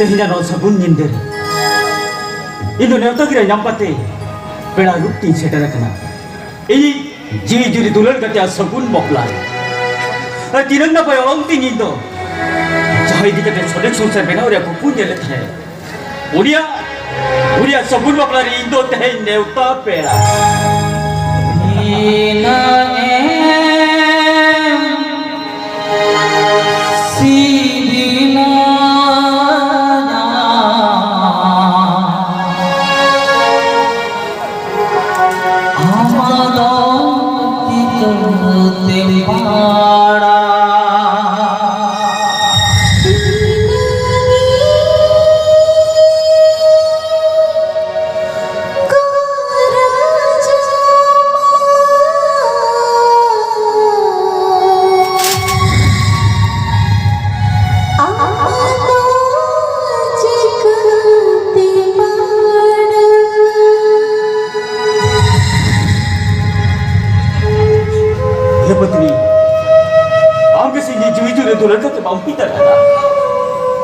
तेहना नो सगुन निंदर इनो नेवता गिरा नामपाते पेड़ा रुक्ति सेटर कना इनी जीवी जुरी दुलर कते सगुन बपला तिरंग ना पाय अंति निंदो जहां इदी कते सोडेक संसार बेनाव रे को पुण्य ले थाए उड़िया सगुन बपला रे इंदो ते नेवता पेड़ा Neena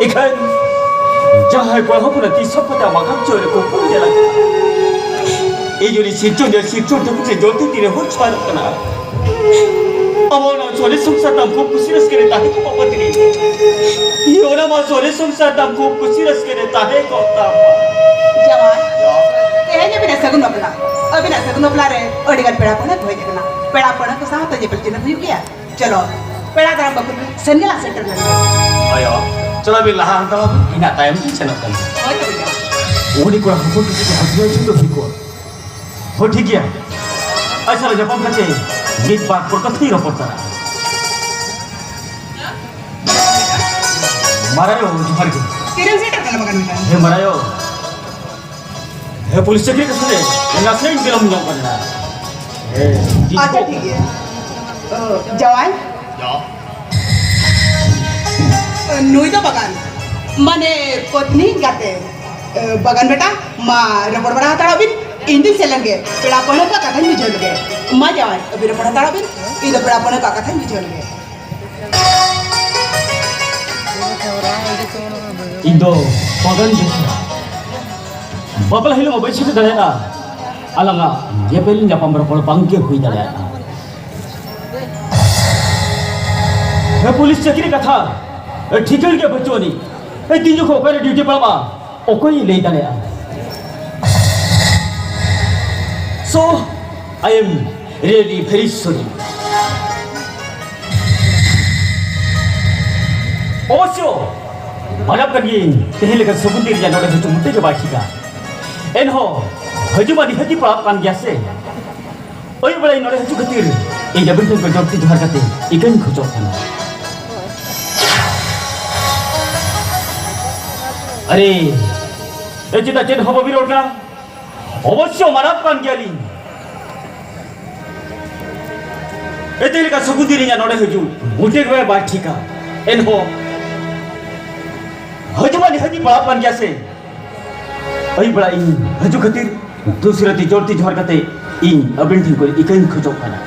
ikan jahai kau apa nanti siapa dah makan cuci kau pun jalan. Ini jadi sincun tu pun jauh tu tidak hot cuci kena. Awak nak cuci sungsar dalam kau pusiras kena tahu kau apa tadi. Ia orang mau cuci sungsar dalam kau pusiras kena tahu kau apa. Jawan, tehnya bina sagun apa lah? Bina sagun apa lah? Orang pera pun nak boleh kena. Pera pun nak kesana tu je berjina punya dia. Calo, pera dalam baku senggala center lagi. Ayo. चला भी लहा अंतर इना time की चना कर वो नहीं कोई हमको किसी के हाथ में चुन भी को हो ठीक है ऐसा जब हम कहते गीत बात पर कथी रो पड़ता मारायो जुहार के किरण से टकल मगन में हे मारायो हे पुलिस चक्री के सुने ना से दिलम जाओ करना हे अच्छा ठीक है जवान या नुई तो बगान माने पत्नी गाते बगान बेटा माँ रबड़ बड़ा तारा बिन इंदिल से लगे पेड़ा पढ़ने का कथन भी जोड़ गए माँ जवान अभी रबड़ तारा बिन इधर पेड़ा पढ़ने का कथन भी जोड़ गए इंदो बगान जैसा बाबला हिलो मोबाइल से डरे ना अलगा ये पहले जब हम रबड़ पंखे हुई डरे ना है पुलिस चक्री कथा ठीक है क्या बच्चों ने ए तीन जो खोकर ड्यूटी पर बा ओ कोई ले डाले so I am really very sorry ओसियो मानव कभी तेरे लेकर सबूत दे दिया नोटे से चुम्बते के बात ठीका एनहो हजुमानी हजी पर आप कान गया से ओए बड़ा नोटे से चुकतीर ये जब तुम को जॉब ती धर करते इकन खुचो खाना अरे ये चिता चेन हवा भी रोड़ना अवश्य मानव कान क्या ली ये तेरे का सबूत दे रही नोटे हजू मुझे कोई बात ठीका एनहो हजुमानी हजी बाप बन गया से अई बड़ा इन हजू खतीर दूसरा ती जोड़ती जोड़ करते इन अबिन ठीक को इकन खुचो खाना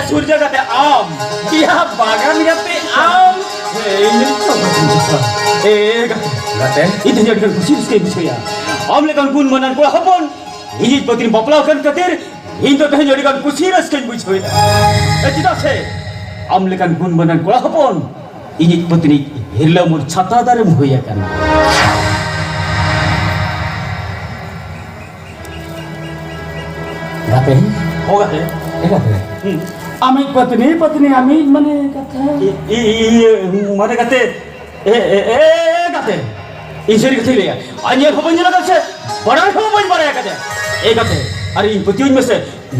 सूर्य का ते आम क्या बागान में पे आम गाते इधर जड़ कर खुशी उसके पीछे या आम लेकर गुन मनन को हपन इजी पतिन बपला कर कतेर इन तो कहीं जड़ कर खुशी रस के पीछे ए चिता से आम लेकर गुन मनन को हपन इजी पतिन हिरला मुर छाता दारे होया करना गाते होगा है आमी पत्नी आमी मने कथा माने कहते कहते ईश्वरी कथी ले अन्य भवन जला से बड़ा भवन बड़ा कहते कहते अरे इन पतियों में से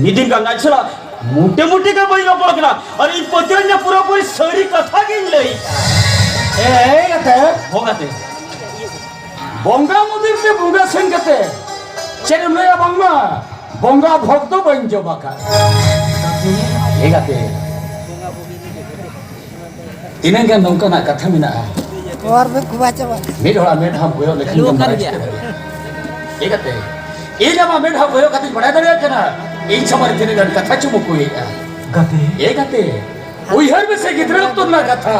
निदिन का नाच चला मोटे मोटे का बड़ी पड़ गया अरे इन पतियों ने पूरा पूरी सारी कथा गिन ले कहते हो कहते bongga mudir te bunga sen kate cerem laya bangma bongga bhokto banjo baka egate tinang kan nongka nak katha mina और भी कुआ चबा medhola medha boyo lekhan kan barai egate e jama medha boyo kate badai dare kana ei samar tinang kan katha chumuku gate egate uihar be se gidra to na katha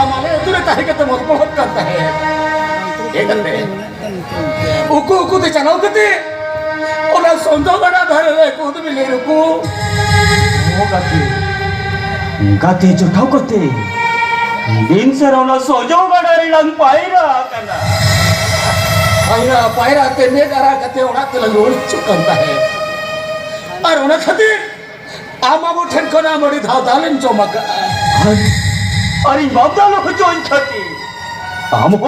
amale dure tahe kate mot mohot karta hai egate uku uku te chanau kate ora sondo gana dhare le kud mile ruku gate jo thau kate din sarona sojo gadari lang paira kana paira te me dara kate ora te lagol chukanta hai ar ona khate ama bo then kona mori dhau dalen chomaka ari babdalo join khati amo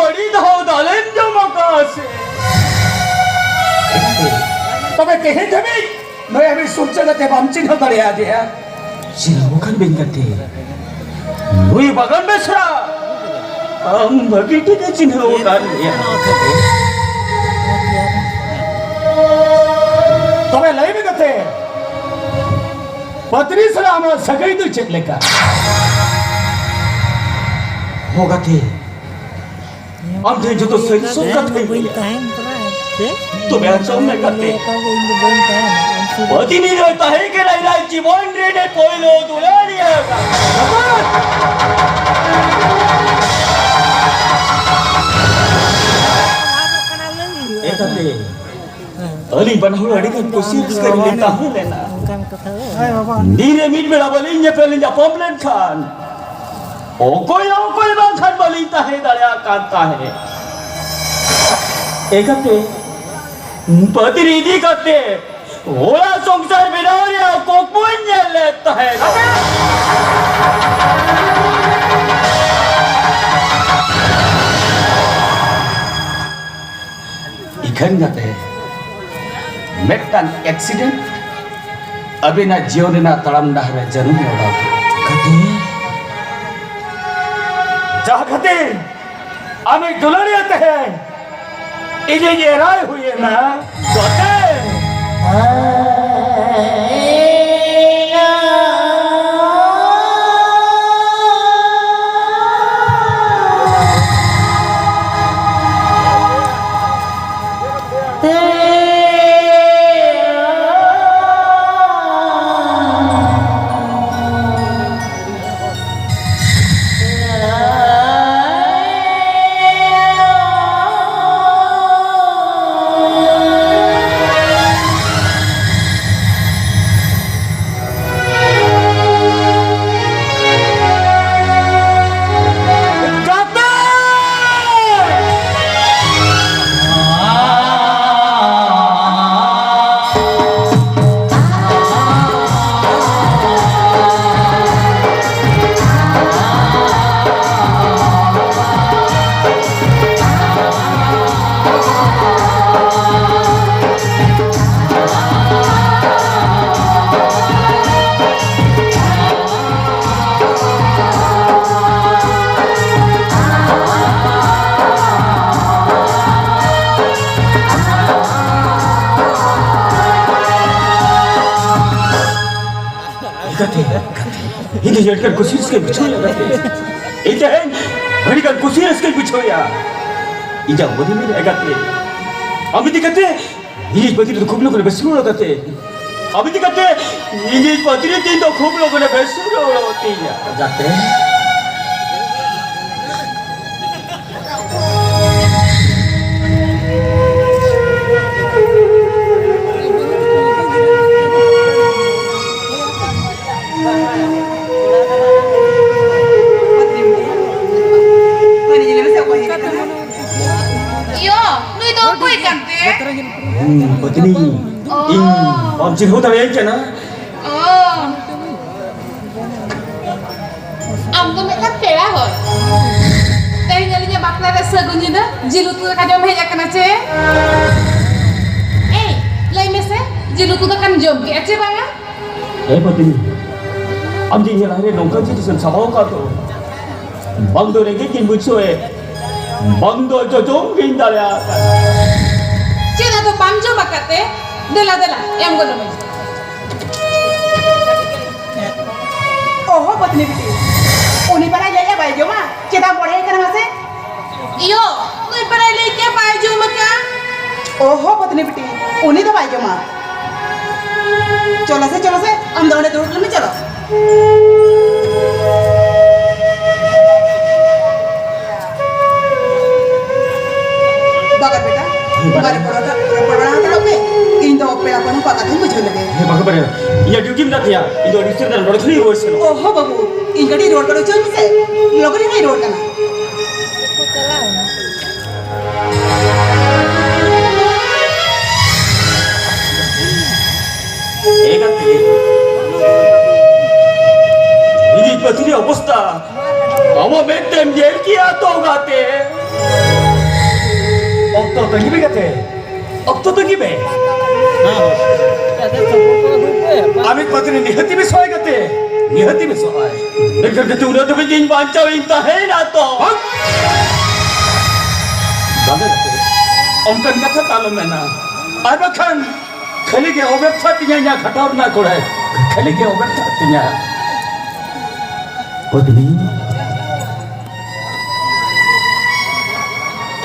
ori dhau dalen jo makase तबे कहे देबे मैं अभी सोचे गते बमचिन हो करे आ दिया sila bukan bengkate lui bagan besra begitu dia cinta bukan ya तबे लई में गते पत्नी सलाम सगई दु चले का होगा थे हम थे जो तो सही सुनता थे तो मैं सब में करते पति नहीं रहता है कि लाइला जीवन रे ने कोई लो दुला लिया एक आते अली बनहु अड़ी का कोशिश कर लेता है लेना नीरे मीट में बलिंजा पेलिंजा पॉपलेट खान ओ कोई बांखन बलिता है दरिया काटता है एक आते पति रीति करते ओला संसार बिना को पुण्य लेता है इखन गते मेटन एक्सीडेंट अभी ना जीवन ना तड़म डहरे जन्म होगा गते जा गते हमें दुल्हन आते हैं इजे ये राय हुई है ना गते ini jadikan kusir sekali bicara gate itu kan berikan kusir sekali bicara ija bodi mere gate ami dikate ini pati to khub logone besuro gate ami dikate ini pati tin to khub logone besuro hoti ya gate Putri, om chin ho tahu yang mana? Am tu mereka kira hor. Tapi jadinya bakla rasa gunjin dah. Jilu tu kan jom heja kena ce. Lain mese, jilu tu kan jom ke ce bang? Putri, am jadi yang hari nongkan jadi sen sabau kau tu. bangdo regi kin bucoe bangdo jojong kin dalya Cina tuh pamjo bakate dela em gono mai ओहो पत्नी बेटी उन्हीं पर ले भाई जो मां चेता पढ़े करना से iyo nui para leke baju maka ओहो पत्नी बेटी उन्हीं तो भाई जो मां चलो से हम दोनों दूर में चलो बागर बेटा हमारे पढ़ा तो पे इन दो पेड़ा पन पका थे मुझे लगे he bagabare ya duty na thya ido disir dar rodkhli hoiselo ओहो बाबू इन गड़ी रोड पर चल से लोगों ने रोड करना egate ini patri অবস্থা আমার মেটেম জেল কি আতো গাতে অক্ত তঙ্গিবে গেছে অক্ত তো কিবে আমি পত্নী নিহতি বিষয় গেছে নিহতি বিষয় लेकिन तो उन्हें तो भी दिन बांचा इंता है ना तो অঙ্কন কথা তালো মেনা আর বাখান খালি কে অবস্থা তিnya ঘটার না করে খালি কে অবস্থা তিnya पत्नी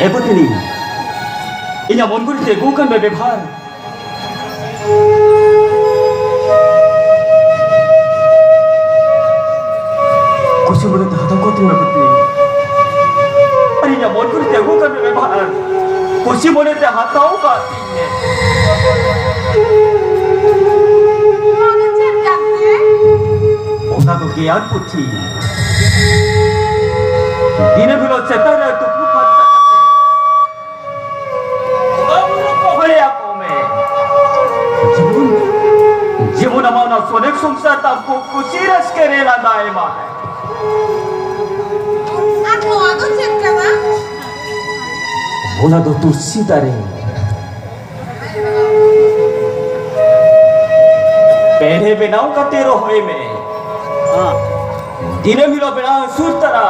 ए पत्नी इन्हें मन करते गुकन में व्यवहार कुछ बोले तो हाथों को तुम पत्नी अरे इन्हें मन करते गुकन में व्यवहार कुछ बोले तो हाथों का तीन mana cerkate ओना तो ज्ञान पुछी दिने भी लोग चेता रहे तो खूब फंसा करते आपको में जीवन हमारा सोने संसार आपको खुशी रस करे ला दाएमा है anu ado cerkana ओना तो तू सीधा रे पहले बिनाओ का तेरो होए में दिने मिलो बिना सुरतरा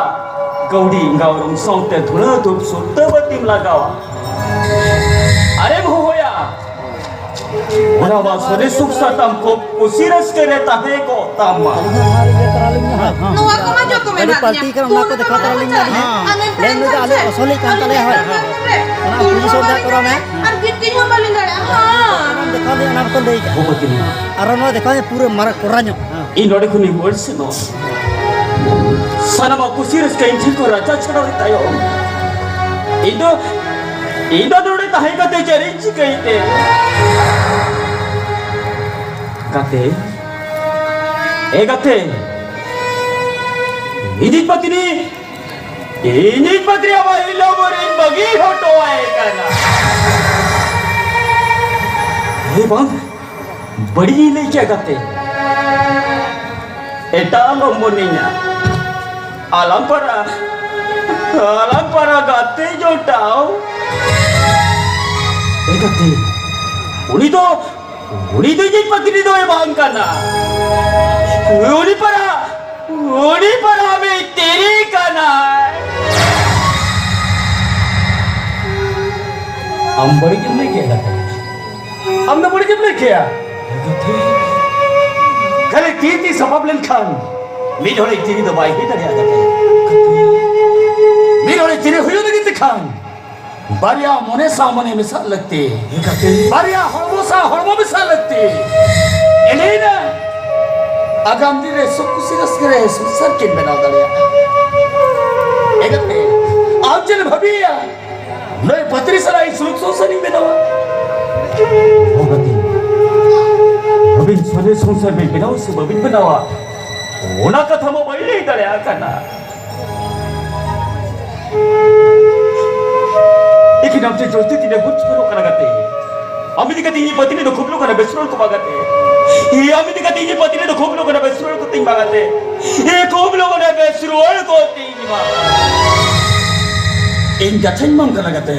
गौड़ी गावरम सौते धुना धूप सुरत बतिम लगावा अरे होया ओना वा सोने सुख सातम को उसीरस करे ताहे को तामा nu aku mah joko Jadi parti kan nak ko dekha tara linga ni lain lu ale asoli kan tale hoy ana puji soda koram hai ar kitki ho maling gada ha ana dekha le ana ko dei वो बकरी arano dekha ne pure mara koranyo इन नोड़े कुनी वर्ष no सनमा कुसीरस का engine को राजा छड़ा देता यो इंदो नोड़े ताहे का ते चरिंच कहीं ते गाते ए गाते इनित पत्नी हवा इलो बोरे बगी होटो आए करना हे बांग बड़ी ले क्या गाते eta lomboninya alam para gate jo tau gate uni to jadi patri do bang kana uni para hame teri kana हम बड़ी जब नहीं किया हमने बड़ी जब नहीं किया खले तीन सबब लेन खान मिलोड़े तेरी दवाई ही डरिया गते मिलोड़े तेरे हुए लगी खान बारिया मोने सामने मिसाल लगते बारिया हड़मो मिसाल लगते एले ना आगाम दिरे सुकुसी रस करे सुसर किन बनाओ दलिया एगते आप जन भबिया नए पत्री सराई सुख सोसनी बनावा हो गते अबिन सोने संसार में बिनाव से बबिन बनावा ओना कथा मो बइले दले आकना एक नाम से जोती तिने कुछ करो करा गते अमित का तीन पति ने तो खूब लोग ना बेसरोल को बागते ये अमित का तीन पति ने तो खूब लोग ना बेसरोल को तीन बागते ये खूब लोग ना बेसरोल को तीन बागते इन गठन मम करा गते